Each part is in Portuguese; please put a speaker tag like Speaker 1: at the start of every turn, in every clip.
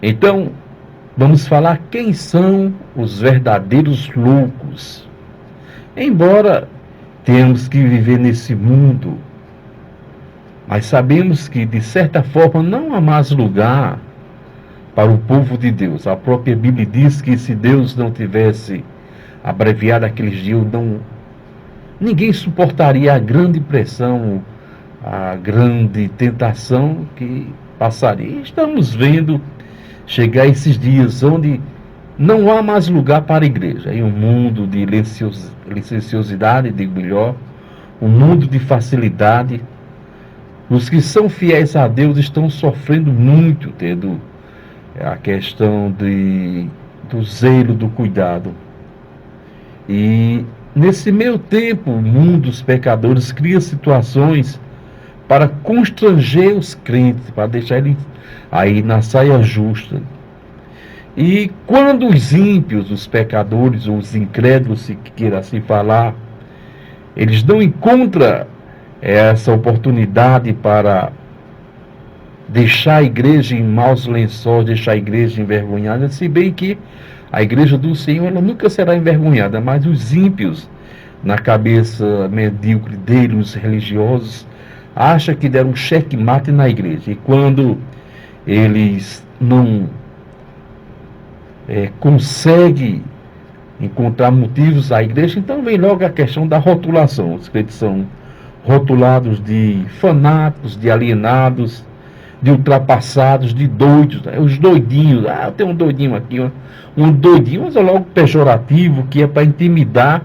Speaker 1: Então, vamos falar quem são os verdadeiros loucos. Embora tenhamos que viver nesse mundo, mas sabemos que, de certa forma, não há mais lugar para o povo de Deus. A própria Bíblia diz que se Deus não tivesse abreviado aqueles dias, ninguém suportaria a grande pressão, a grande tentação que passaria. Estamos vendo chegar esses dias onde não há mais lugar para a igreja. Em um mundo de licenciosidade, digo melhor, um mundo de facilidade, os que são fiéis a Deus estão sofrendo muito, tendo a questão do zelo, do cuidado. E nesse meio tempo, o mundo dos pecadores cria situações para constranger os crentes, para deixar eles aí na saia justa. E quando os ímpios, os pecadores, ou os incrédulos, se queira assim falar, eles não encontram essa oportunidade para deixar a igreja em maus lençóis, deixar a igreja envergonhada, se bem que a igreja do Senhor ela nunca será envergonhada, mas os ímpios, na cabeça medíocre deles, os religiosos, acham que deram um checkmate na igreja. E quando eles não conseguem encontrar motivos à igreja, então vem logo a questão da rotulação. Os crentes são rotulados de fanáticos, de alienados, de ultrapassados, de doidos, né? Os doidinhos. Eu tenho um doidinho aqui, um doidinho, mas é logo pejorativo, que é para intimidar,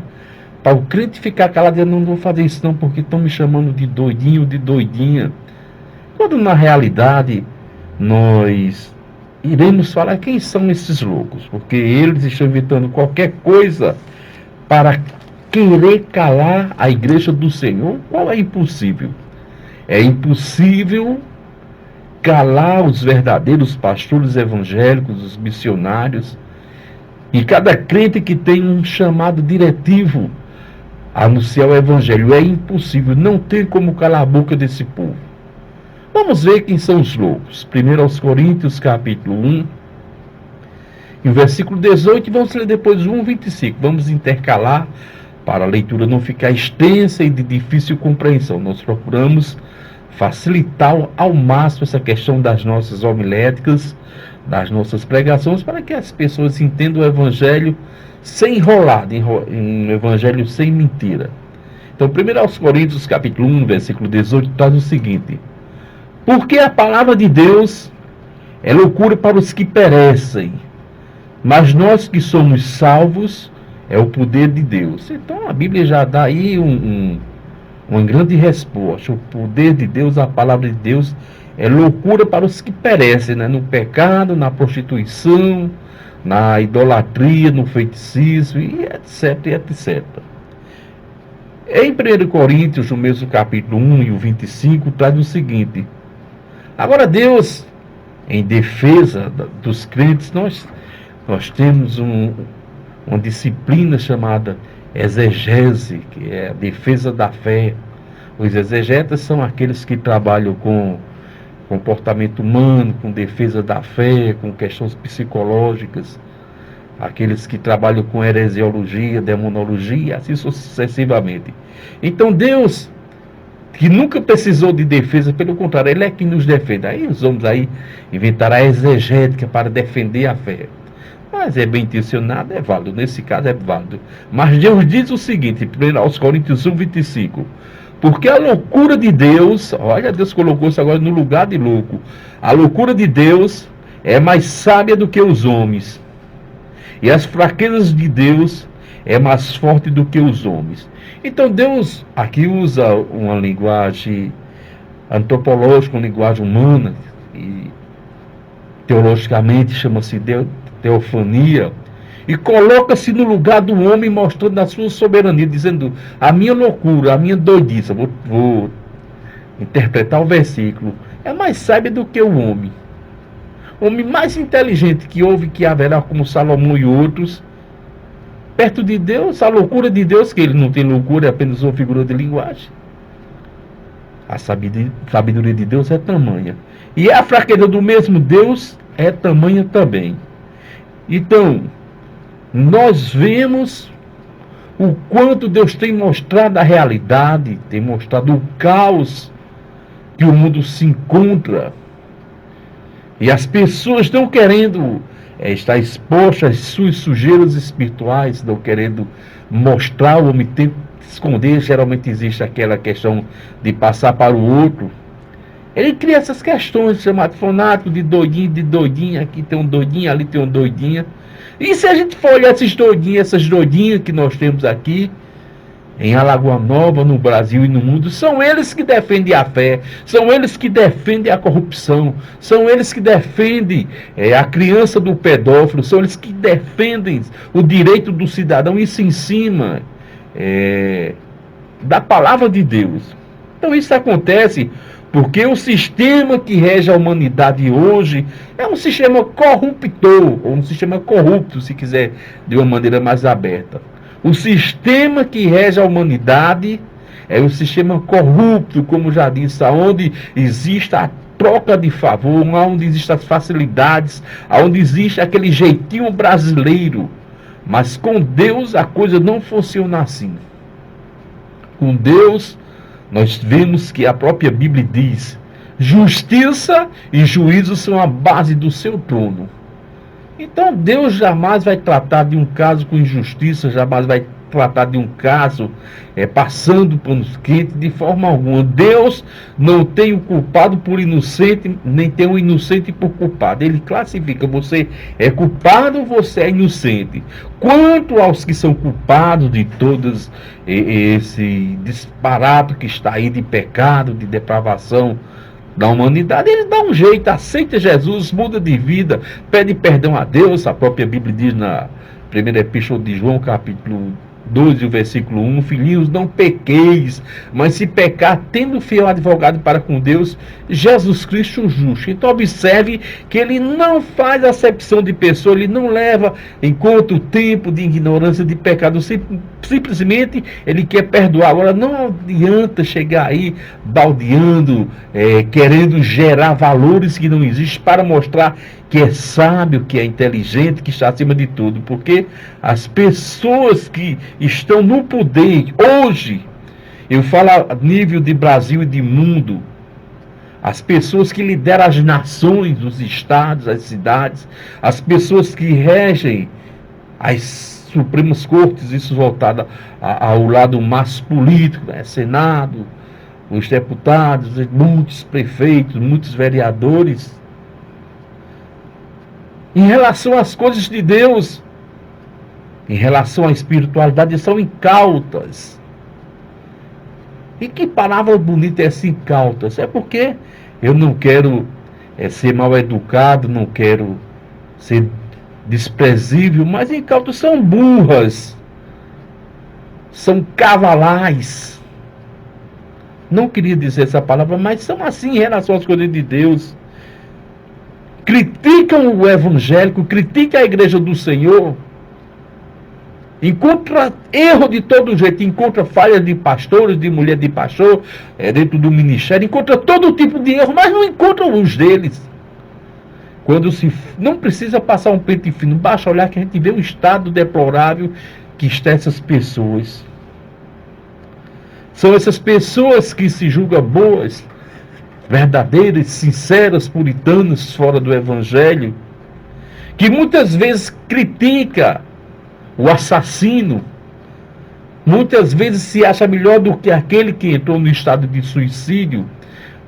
Speaker 1: para o crente ficar calado, eu não vou fazer isso não, porque estão me chamando de doidinho, de doidinha. Quando na realidade nós iremos falar quem são esses loucos, porque eles estão inventando qualquer coisa para querer calar a igreja do Senhor. Qual é impossível? É impossível calar os verdadeiros pastores evangélicos, os missionários, e cada crente que tem um chamado diretivo a anunciar o evangelho. É impossível, não tem como calar a boca desse povo. Vamos ver quem são os loucos. 1 Coríntios, capítulo 1, e o versículo 18, e vamos ler depois o 1, 25. Vamos intercalar para a leitura não ficar extensa e de difícil compreensão. Nós procuramos facilitar ao máximo essa questão das nossas homiléticas, das nossas pregações, para que as pessoas entendam o evangelho sem enrolar, um evangelho sem mentira. Então, 1 Coríntios, capítulo 1, versículo 18, traz o seguinte: porque a palavra de Deus é loucura para os que perecem, mas nós que somos salvos, é o poder de Deus. Então, a Bíblia já dá aí uma grande resposta. O poder de Deus, a palavra de Deus, é loucura para os que perecem, né? No pecado, na prostituição, na idolatria, no feitiçismo, e etc, etc. Em 1 Coríntios, no mesmo capítulo 1 e o 25, traz o seguinte: agora Deus, em defesa dos crentes, nós temos uma disciplina chamada exegese, que é a defesa da fé. Os exegetas são aqueles que trabalham com comportamento humano, com defesa da fé, com questões psicológicas, aqueles que trabalham com heresiologia, demonologia, assim sucessivamente. Então Deus, que nunca precisou de defesa, pelo contrário, Ele é que nos defende. Aí os homens aí inventaram a exegética para defender a fé. Mas é bem intencionado, é válido. Nesse caso é válido. Mas Deus diz o seguinte, 1 Coríntios 1, 25. Porque a loucura de Deus, olha, Deus colocou isso agora no lugar de louco. A loucura de Deus é mais sábia do que os homens. E as fraquezas de Deus é mais forte do que os homens. Então Deus aqui usa uma linguagem antropológica, uma linguagem humana, e teologicamente chama-se teofania, e coloca-se no lugar do homem, mostrando a sua soberania, dizendo: a minha loucura, a minha doidice, vou interpretar o versículo, é mais sábia do que o homem. O homem mais inteligente que houve, que haverá, como Salomão e outros, perto de Deus, a loucura de Deus, que ele não tem loucura, é apenas uma figura de linguagem. A sabedoria de Deus é tamanha. E a fraqueza do mesmo Deus é tamanha também. Então, nós vemos o quanto Deus tem mostrado a realidade, tem mostrado o caos que o mundo se encontra. E as pessoas estão querendo estar expostas às suas sujeiras espirituais, estão querendo mostrar, o homem tem que esconder. Geralmente existe aquela questão de passar para o outro. Ele cria essas questões, chamado fanático de doidinha, aqui tem um doidinho, ali tem um doidinha. E se a gente for olhar esses doidinhos, essas doidinhas que nós temos aqui, em Alagoa Nova, no Brasil e no mundo, são eles que defendem a fé, são eles que defendem a corrupção, são eles que defendem a criança do pedófilo, são eles que defendem o direito do cidadão, isso em cima da palavra de Deus. Então isso acontece porque o sistema que rege a humanidade hoje é um sistema corruptor, ou um sistema corrupto, se quiser, de uma maneira mais aberta. O sistema que rege a humanidade é um sistema corrupto, como já disse, onde existe a troca de favor, onde existem as facilidades, onde existe aquele jeitinho brasileiro. Mas com Deus a coisa não funciona assim. Com Deus, nós vemos que a própria Bíblia diz: justiça e juízo são a base do seu trono. Então Deus jamais vai tratar de um caso com injustiça, jamais vai tratar de um caso passando panos quentes de forma alguma. Deus não tem o culpado por inocente, nem tem o inocente por culpado. Ele classifica: você é culpado, você é inocente. Quanto aos que são culpados de todos esse disparate que está aí de pecado, de depravação da humanidade, ele dá um jeito, aceita Jesus, muda de vida, pede perdão a Deus. A própria Bíblia diz na primeira epístola de João, capítulo 12, o versículo 1, filhinhos, não pequeis, mas se pecar, tendo fiel advogado para com Deus, Jesus Cristo justo. Então observe que ele não faz acepção de pessoa, ele não leva em conta o tempo de ignorância, de pecado, simplesmente ele quer perdoar. Agora não adianta chegar aí baldeando, querendo gerar valores que não existem para mostrar que é sábio, que é inteligente, que está acima de tudo, porque as pessoas que estão no poder hoje, eu falo a nível de Brasil e de mundo, as pessoas que lideram as nações, os estados, as cidades, as pessoas que regem as Supremas Cortes, isso voltado ao lado mais político, né? Senado, os deputados, muitos prefeitos, muitos vereadores, em relação às coisas de Deus, em relação à espiritualidade, são incautas. E que palavra bonita é essa, incautas? É porque eu não quero ser mal educado, não quero ser desprezível, mas incautas são burras, são cavalais. Não queria dizer essa palavra, mas são assim em relação às coisas de Deus. Criticam o evangélico, criticam a igreja do Senhor, encontra erro de todo jeito, encontra falhas de pastores, de mulher de pastor, dentro do ministério, encontra todo tipo de erro, mas não encontra os deles. Quando se não precisa passar um pente fino, basta olhar que a gente vê o estado deplorável que está essas pessoas. São essas pessoas que se julgam boas, verdadeiras, sinceras, puritanas, fora do evangelho, que muitas vezes critica o assassino, muitas vezes se acha melhor do que aquele que entrou no estado de suicídio,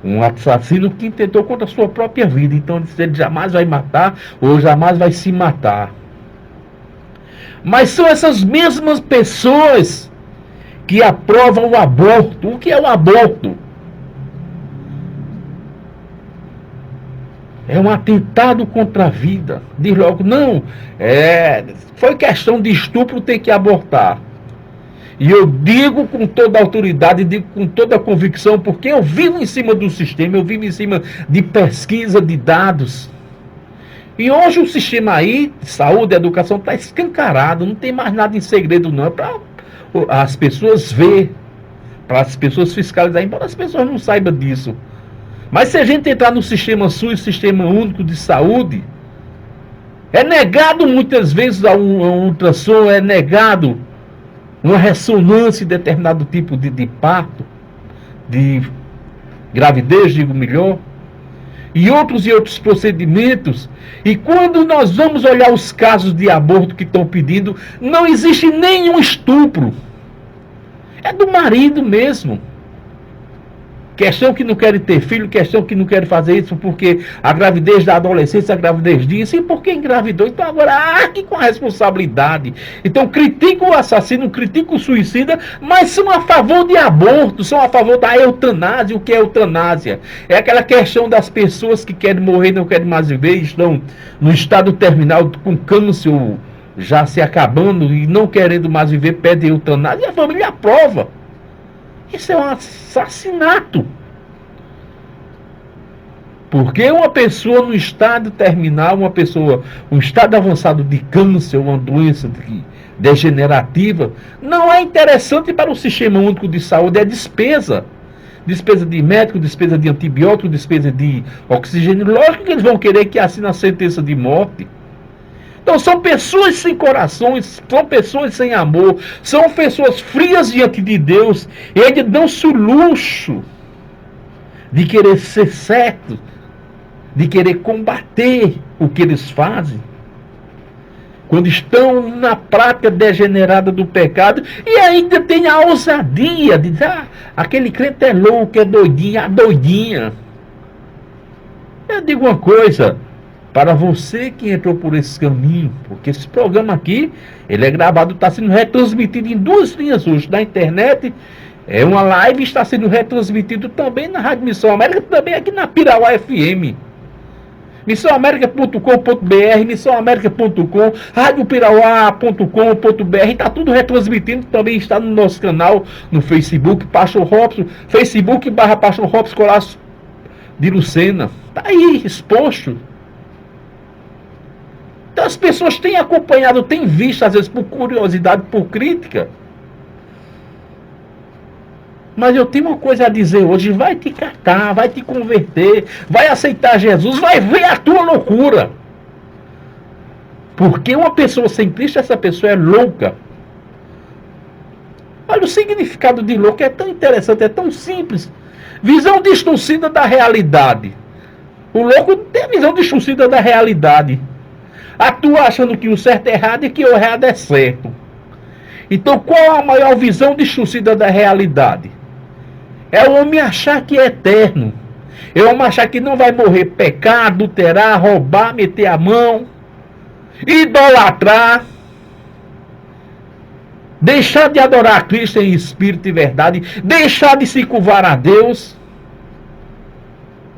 Speaker 1: um assassino que tentou contra a sua própria vida. Então ele jamais vai matar ou jamais vai se matar. Mas são essas mesmas pessoas que aprovam o aborto. O que é o aborto? É um atentado contra a vida. Diz logo: não, foi questão de estupro, tem que abortar. E eu digo com toda a autoridade, digo com toda a convicção, porque eu vivo em cima do sistema, eu vivo em cima de pesquisa, de dados. E hoje o sistema aí, de saúde, educação, está escancarado, não tem mais nada em segredo não, é para as pessoas ver, para as pessoas fiscalizar, embora as pessoas não saibam disso. Mas se a gente entrar no sistema SUS, Sistema Único de Saúde, É negado muitas vezes a um ultrassom, é negado uma ressonância em determinado tipo de parto, de gravidez, digo melhor, e outros procedimentos. E quando nós vamos olhar os casos de aborto que estão pedindo, não existe nenhum estupro. É do marido mesmo. Questão que não querem ter filho, questão que não querem fazer isso porque a gravidez da adolescência, a gravidez disso, e porque engravidou. Então agora arque com a responsabilidade. Então criticam o assassino, criticam o suicida, mas são a favor de aborto, são a favor da eutanásia. O que é eutanásia? É aquela questão das pessoas que querem morrer, não querem mais viver, estão no estado terminal com câncer já se acabando e não querendo mais viver, pedem eutanásia e a família aprova. Isso é um assassinato. Porque uma pessoa no estado terminal, um estado avançado de câncer, uma doença degenerativa, não é interessante para o Sistema Único de Saúde, é despesa. Despesa de médico, despesa de antibiótico, despesa de oxigênio. Lógico que eles vão querer que assine a sentença de morte. Então são pessoas sem corações, são pessoas sem amor, são pessoas frias diante de Deus. Eles dão-se o luxo de querer ser certo, de querer combater o que eles fazem, quando estão na prática degenerada do pecado, e ainda tem a ousadia de dizer, aquele crente é louco, é doidinho, a doidinha. Eu digo uma coisa, para você que entrou por esse caminho, porque esse programa aqui, ele é gravado, está sendo retransmitido em 2 linhas hoje, na internet, é uma live, está sendo retransmitido também na Rádio Missão América, também aqui na Pirauá FM. missãoamerica.com.br, missãoamerica.com, radiopirauá.com.br, está tudo retransmitindo, também está no nosso canal, no Facebook, Pastor Robson, Facebook/Pastor Robson Colasso de Lucena, está aí exposto. Então as pessoas têm acompanhado, têm visto, às vezes por curiosidade, por crítica. Mas eu tenho uma coisa a dizer hoje, vai te catar, vai te converter, vai aceitar Jesus, vai ver a tua loucura. Porque uma pessoa sem Cristo, essa pessoa é louca. Olha, o significado de louco é tão interessante, é tão simples. Visão distorcida da realidade. O louco tem a visão distorcida da realidade. Atua achando que o certo é errado e que o errado é certo. Então qual a maior visão distorcida da realidade? É o homem achar que é eterno. É o homem achar que não vai morrer, pecar, adulterar, roubar, meter a mão, idolatrar, deixar de adorar a Cristo em espírito e verdade, deixar de se curvar a Deus.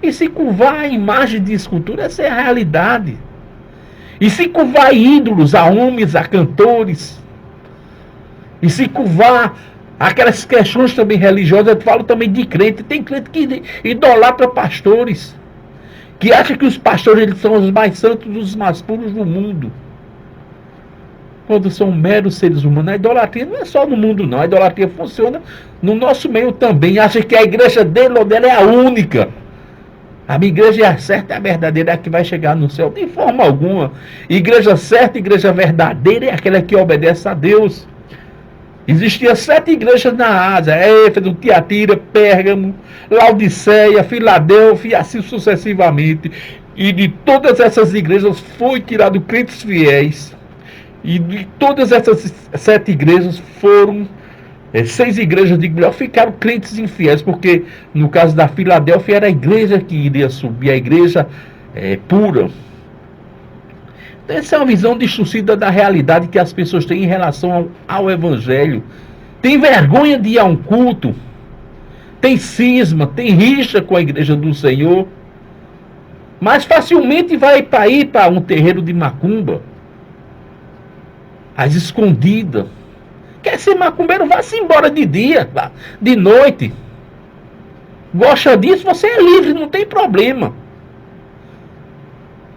Speaker 1: E se curvar a imagem de escultura, essa é a realidade. E se curvar a ídolos, a homens, a cantores, e se curvar aquelas questões também religiosas, eu falo também de crente. Tem crente que idolatra pastores, que acha que os pastores eles são os mais santos, os mais puros do mundo, quando são meros seres humanos. A idolatria não é só no mundo não, a idolatria funciona no nosso meio também. Acha que a igreja dele ou dela é a única. A minha igreja é a certa, é a verdadeira, é a que vai chegar no céu. De forma alguma. Igreja certa, igreja verdadeira é aquela que obedece a Deus. Existiam 7 igrejas na Ásia: Éfeso, Tiatira, Pérgamo, Laodiceia, Filadélfia, e assim sucessivamente. E de todas essas igrejas foi tirado crentes fiéis. E de todas essas 7 igrejas foram 6 igrejas de melhor ficaram crentes infiéis, porque no caso da Filadélfia era a igreja que iria subir, a igreja pura. Então, essa é uma visão distorcida da realidade que as pessoas têm em relação ao Evangelho. Tem vergonha de ir a um culto, tem cisma, tem rixa com a igreja do Senhor, mas facilmente vai para ir para um terreiro de macumba, às escondidas. Quer ser macumbeiro, vá-se embora de dia, de noite. Gosta disso, você é livre, não tem problema.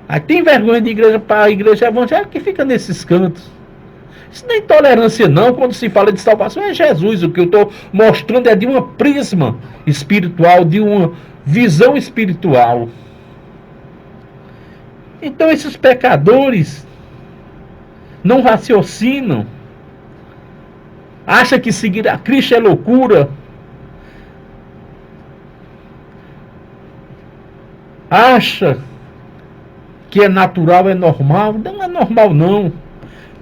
Speaker 1: Aí tem vergonha de igreja para a igreja evangélica que fica nesses cantos. Isso não é intolerância não, quando se fala de salvação é Jesus. O que eu estou mostrando é de uma prisma espiritual, de uma visão espiritual. Então esses pecadores não raciocinam, acha que seguir a Cristo é loucura, acha que é natural, é normal. Não é normal, não.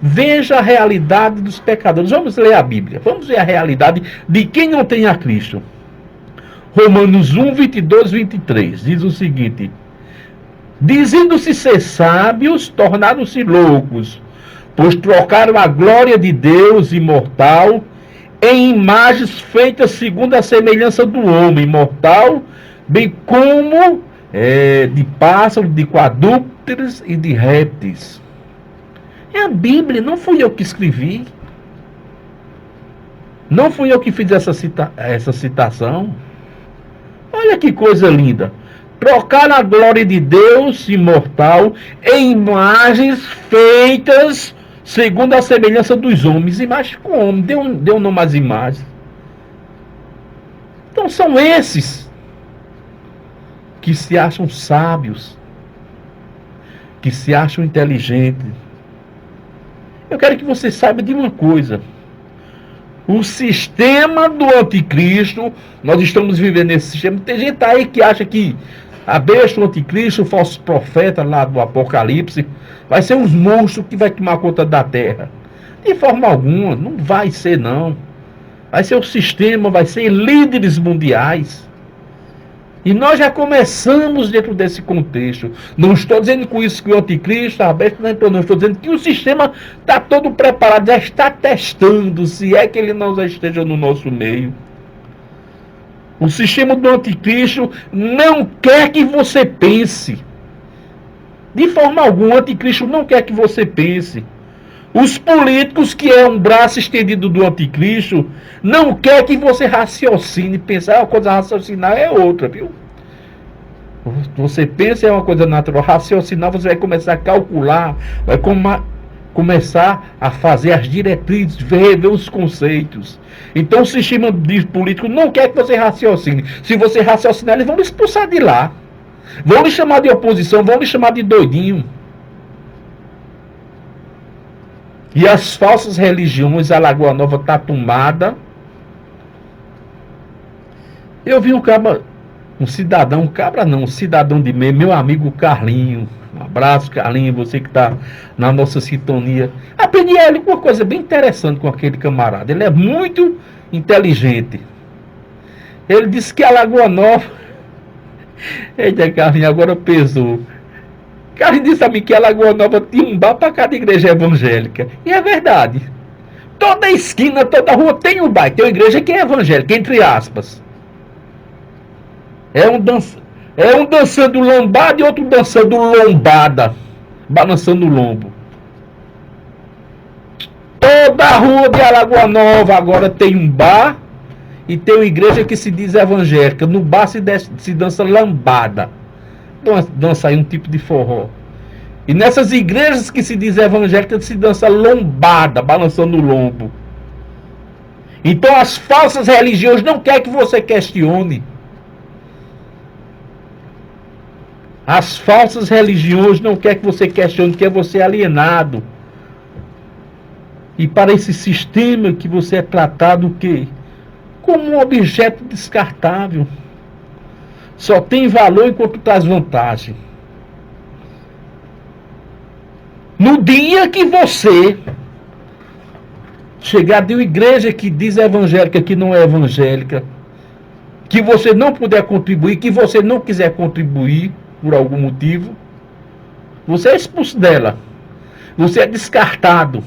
Speaker 1: Veja a realidade dos pecadores. Vamos ler a Bíblia. Vamos ver a realidade de quem não tem a Cristo. Romanos 1, 22, 23. Diz o seguinte: dizendo-se ser sábios, tornaram-se loucos, pois trocaram a glória de Deus imortal em imagens feitas segundo a semelhança do homem mortal, bem como de pássaros, de quadrúpedes e de répteis. É a Bíblia, não fui eu que escrevi. Não fui eu que fiz essa citação. Olha que coisa linda. Trocar a glória de Deus imortal em imagens feitas segundo a semelhança dos homens. Imagens com homem. Deu nome às imagens. Então são esses que se acham sábios, que se acham inteligentes. Eu quero que você saiba de uma coisa. O sistema do anticristo, nós estamos vivendo nesse sistema. Tem gente aí que acha que a besta, o anticristo, o falso profeta lá do Apocalipse, vai ser uns monstros que vai tomar conta da terra. De forma alguma, não vai ser não. Vai ser o sistema, vai ser líderes mundiais. E nós já começamos dentro desse contexto. Não estou dizendo com isso que o anticristo, a besta, não estou dizendo que o sistema está todo preparado, já está testando, se é que ele não já esteja no nosso meio. O sistema do anticristo não quer que você pense. De forma alguma, o anticristo não quer que você pense. Os políticos, que é um braço estendido do anticristo, não quer que você raciocine. Pensar uma coisa, raciocinar é outra, viu? Você pensa é uma coisa natural, raciocinar você vai começar a calcular, vai começar a fazer as diretrizes, rever os conceitos. Então o sistema político não quer que você raciocine. Se você raciocinar, eles vão lhe expulsar de lá. Vão lhe chamar de oposição, vão lhe chamar de doidinho. E as falsas religiões, a Lagoa Nova está tomada. Eu vi um cidadão de meu amigo Carlinho. Um abraço, Carlinho, você que está na nossa sintonia. Aprendi a ele uma coisa bem interessante com aquele camarada. Ele é muito inteligente. Ele disse que a Lagoa Nova... Eita, Carlinho, agora pesou. Carlinho disse a mim que a Lagoa Nova tinha um bar para cada igreja evangélica. E é verdade. Toda esquina, toda rua tem um bar. Tem uma igreja que é evangélica, entre aspas. É um dançando lambada e outro dançando lombada. Balançando o lombo. Toda a rua de Alagoa Nova agora tem um bar e tem uma igreja que se diz evangélica. No bar se dança lambada. Dança aí um tipo de forró. E nessas igrejas que se diz evangélica se dança lombada, balançando o lombo. Então as falsas religiões não querem que você questione. As falsas religiões não querem que você questione, quer você alienado. E para esse sistema que você é tratado o quê? Como um objeto descartável. Só tem valor enquanto traz vantagem. No dia que você chegar de uma igreja que diz evangélica, que não é evangélica, que você não puder contribuir, que você não quiser contribuir por algum motivo, você é expulso dela. Você é descartado.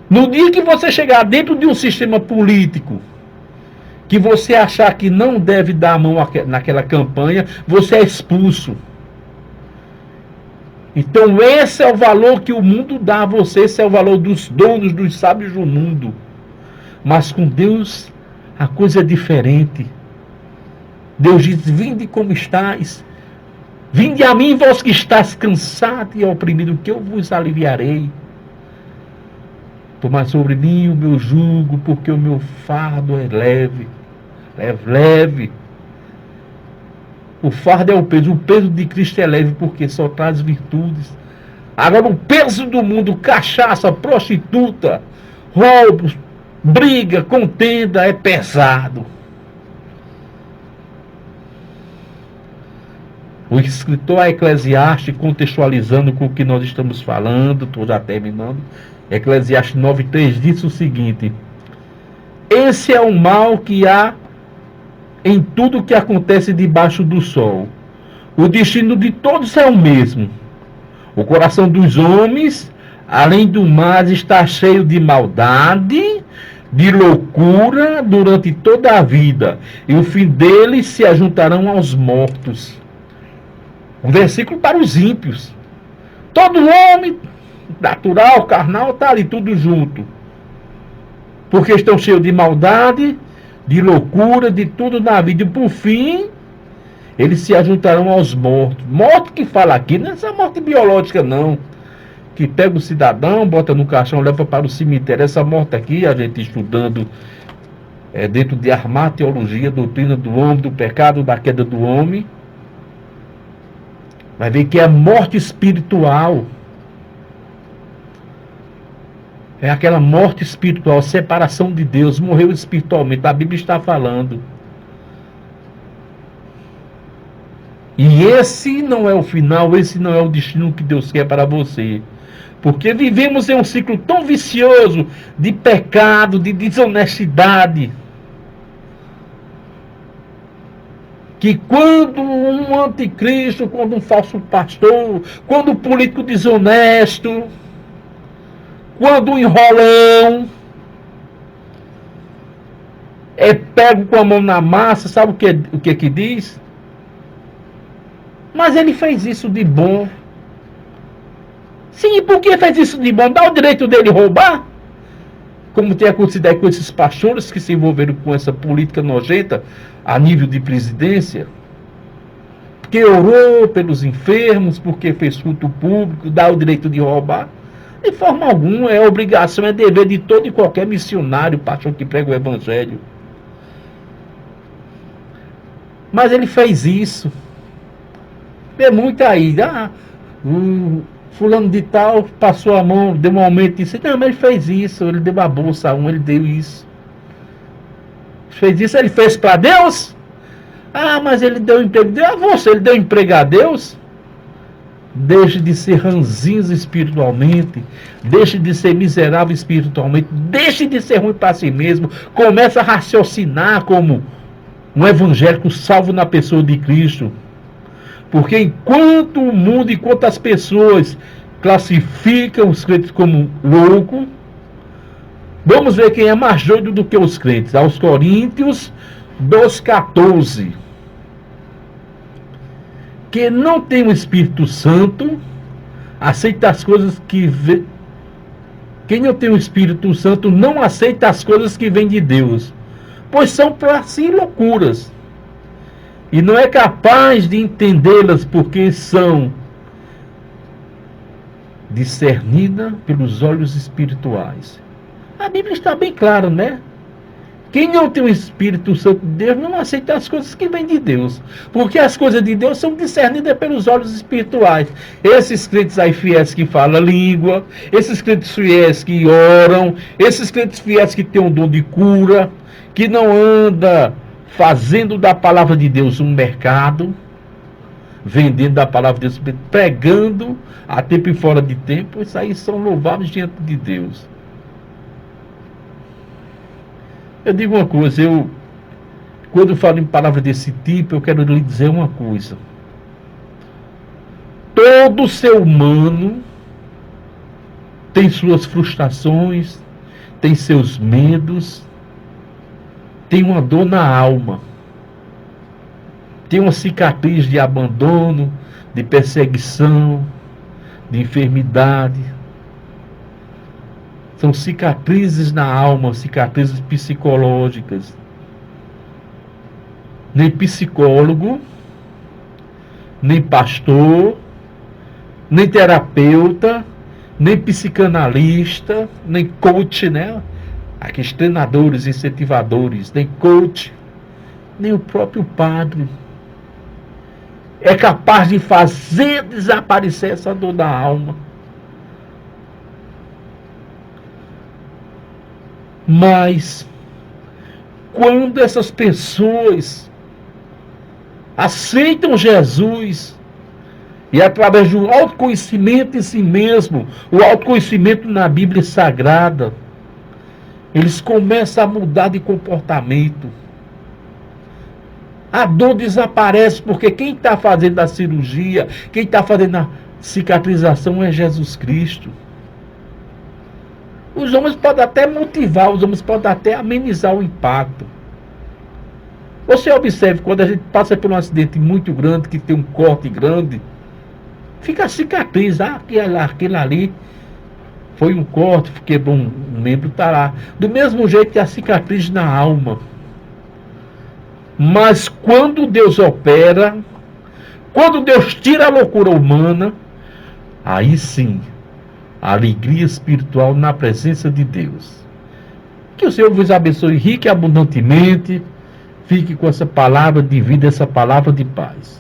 Speaker 1: No dia que você chegar dentro de um sistema político, que você achar que não deve dar a mão naquela campanha, você é expulso. Então esse é o valor que o mundo dá a você, esse é o valor dos donos, dos sábios do mundo. Mas com Deus a coisa é diferente. Deus diz: vinde como estáis, vinde a mim vós que estáis cansado e oprimido, que eu vos aliviarei. Tomai sobre mim o meu jugo, porque o meu fardo é leve. É leve. O fardo é o peso de Cristo é leve, porque só traz virtudes. Agora, o peso do mundo, cachaça, prostituta, roubos, briga, contenda, é pesado. O escritor Eclesiastes, contextualizando com o que nós estamos falando, estou já terminando, Eclesiastes 9:3 diz o seguinte: esse é o mal que há em tudo que acontece debaixo do sol. O destino de todos é o mesmo. O coração dos homens, além do mais, está cheio de maldade, de loucura durante toda a vida, e o fim deles se ajuntarão aos mortos. Um versículo para os ímpios. Todo homem natural, carnal, está ali tudo junto. Porque estão cheios de maldade, de loucura, de tudo na vida. E por fim, eles se ajuntarão aos mortos. Morte que fala aqui, não é essa morte biológica, não. Que pega o cidadão, bota no caixão, leva para o cemitério. Essa morte aqui, a gente estudando dentro de armateologia, doutrina do homem, do pecado, da queda do homem, vai ver que é morte espiritual. É aquela morte espiritual, separação de Deus, morreu espiritualmente. A Bíblia está falando. E esse não é o final, esse não é o destino que Deus quer para você. Porque vivemos em um ciclo tão vicioso de pecado, de desonestidade, que quando um anticristo, quando um falso pastor, quando um político desonesto, quando um enrolão é pego com a mão na massa, sabe o que diz? Mas ele fez isso de bom. Sim, por que fez isso de bom? Dá o direito dele roubar? Como tem acontecido aí com esses pastores que se envolveram com essa política nojenta a nível de presidência, porque orou pelos enfermos, porque fez culto público, dá o direito de roubar? De forma alguma, é obrigação, é dever de todo e qualquer missionário, pastor que prega o evangelho. Mas ele fez isso. Vê muito aí, fulano de tal passou a mão, deu um aumento e disse, não, mas ele fez isso, ele deu uma bolsa a um, ele deu isso. Fez isso, ele fez para Deus? Ah, mas ele deu emprego. Deu a você, ele deu emprego a Deus? Deixe de ser ranzinhos espiritualmente, deixe de ser miserável espiritualmente, deixe de ser ruim para si mesmo, comece a raciocinar como um evangélico salvo na pessoa de Cristo. Porque enquanto o mundo, enquanto as pessoas classificam os crentes como louco, vamos ver quem é mais doido do que os crentes. Aos Coríntios 2,14. Que não tem o Espírito Santo, aceita as coisas que vê. Quem não tem o Espírito Santo não aceita as coisas que vêm de Deus, pois são para si loucuras. E não é capaz de entendê-las porque são discernidas pelos olhos espirituais. A Bíblia está bem clara, né? Quem não tem o Espírito Santo de Deus não aceita as coisas que vêm de Deus. Porque as coisas de Deus são discernidas pelos olhos espirituais. Esses crentes aí fiéis que falam língua, esses crentes fiéis que oram, esses crentes fiéis que têm um dom de cura, que não anda fazendo da palavra de Deus um mercado, vendendo da palavra de Deus, pregando a tempo e fora de tempo, isso aí são louváveis diante de Deus. Eu digo uma coisa, quando eu falo em palavra desse tipo, eu quero lhe dizer uma coisa. Todo ser humano tem suas frustrações, tem seus medos, tem uma dor na alma, tem uma cicatriz de abandono, de perseguição, de enfermidade. São cicatrizes na alma, cicatrizes psicológicas. Nem psicólogo, nem pastor, nem terapeuta, nem psicanalista, nem coach, né? Aqueles treinadores, incentivadores, nem coach, nem o próprio padre é capaz de fazer desaparecer essa dor da alma. Mas quando essas pessoas aceitam Jesus, e através do autoconhecimento em si mesmo, o autoconhecimento na Bíblia Sagrada, eles começam a mudar de comportamento. A dor desaparece, porque quem está fazendo a cirurgia, quem está fazendo a cicatrização é Jesus Cristo. Os homens podem até motivar, os homens podem até amenizar o impacto. Você observe, quando a gente passa por um acidente muito grande, que tem um corte grande, fica a cicatriz, aquele ali foi um corte, quebrou um membro, está lá. Do mesmo jeito que a cicatriz na alma. Mas quando Deus opera, quando Deus tira a loucura humana, aí sim, a alegria espiritual na presença de Deus. Que o Senhor vos abençoe rica e abundantemente. Fique com essa palavra de vida, essa palavra de paz.